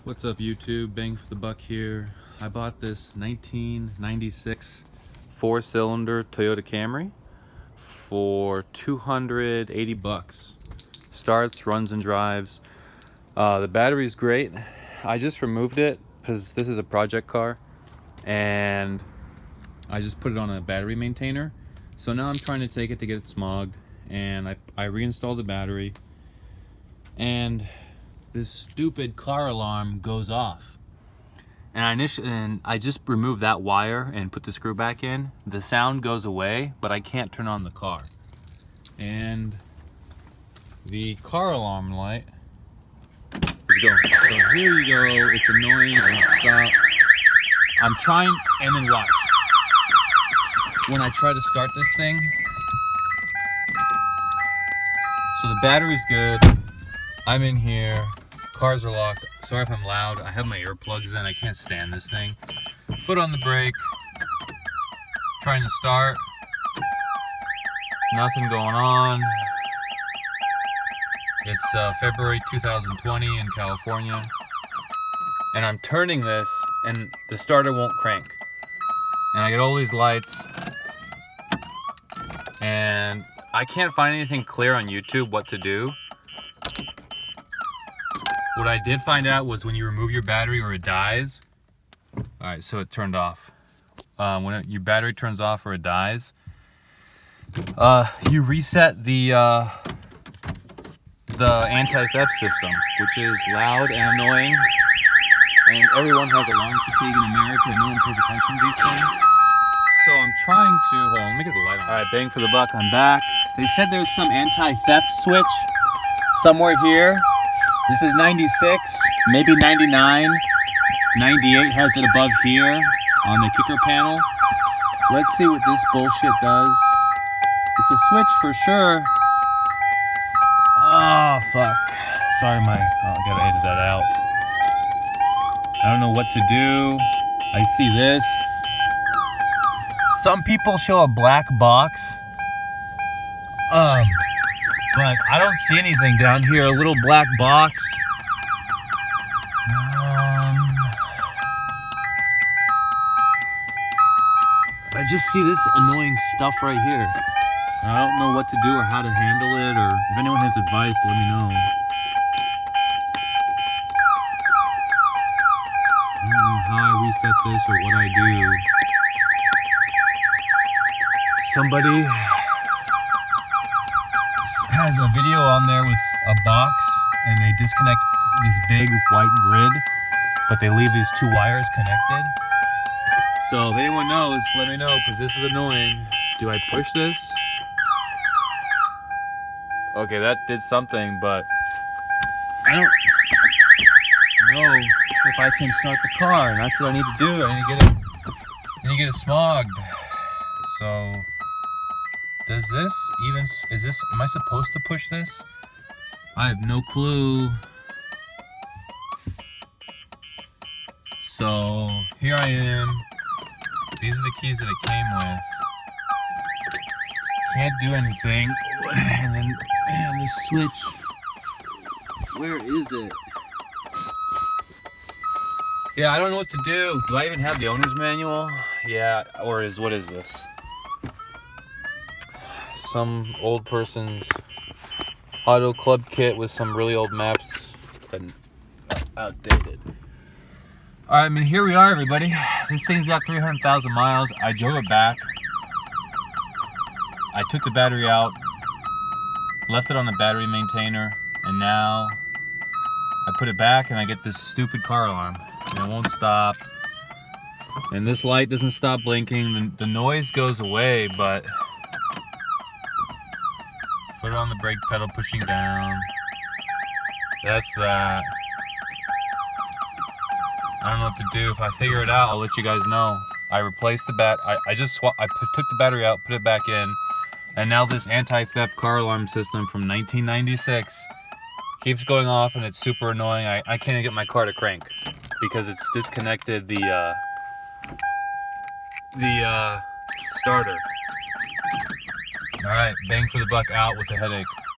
What's up YouTube, bang for the buck here. I bought this 1996 4-cylinder Toyota Camry for 280 bucks. Starts, runs and drives. The battery's great. I just removed it because this is a project car and I just put it on a battery maintainer. So now I'm trying to take it to get it smogged, and I reinstalled the battery and this stupid car alarm goes off. And I just removed that wire and put the screw back in. The sound goes away, but I can't turn on the car. And the car alarm light is going. So here you go. It's annoying. It won't stop. I'm trying, and then watch. When I try to start this thing, so the battery's good. I'm in here. Cars are locked. Sorry if I'm loud. I have my earplugs in. I can't stand this thing. Foot on the brake. Trying to start. Nothing going on. It's February 2020 in California. And I'm turning this and the starter won't crank. And I get all these lights. And I can't find anything clear on YouTube what to do. What I did find out was when you remove your battery or it dies. Alright, so it turned off. When your battery turns off or it dies, you reset the anti-theft system, which is loud and annoying. And everyone has alarm fatigue in America and no one pays attention to these things. So I'm trying to, hold on, let me get the light on. Alright, bang for the buck, I'm back. They said there's some anti-theft switch somewhere here. This is 96, maybe 99, 98 has it above here on the kicker panel. Let's see what this bullshit does. It's a switch for sure. Oh, fuck. Sorry, I gotta edit that out. I don't know what to do. I see this. Some people show a black box. But I don't see anything down here. A little black box. I just see this annoying stuff right here. I don't know what to do or how to handle it, or if anyone has advice, let me know. I don't know how I reset this or what I do. Somebody has a video on there with a box and they disconnect this big white grid, but they leave these two wires connected. So if anyone knows, let me know, because this is annoying. Do I push this? Okay, that did something, but I don't know if I can start the car, and that's what I need to do. I need to get it smogged. So does this even, am I supposed to push this? I have no clue. So here I am. These are the keys that it came with. Can't do anything. And then, man, this switch. Where is it? Yeah, I don't know what to do. Do I even have the owner's manual? Yeah, or what is this? Some old person's auto club kit with some really old maps and outdated. Alright, man, here we are, everybody. This thing's got 300,000 miles. I drove it back. I took the battery out, left it on the battery maintainer, and now I put it back and I get this stupid car alarm. And it won't stop. And this light doesn't stop blinking. The noise goes away, but foot on the brake pedal pushing down. That's that. I don't know what to do. If I figure it out, I'll let you guys know. I replaced the I took the battery out, put it back in, and now this anti-theft car alarm system from 1996 keeps going off, and it's super annoying. I can't even get my car to crank because it's disconnected the starter. All right, bang for the buck out with a headache.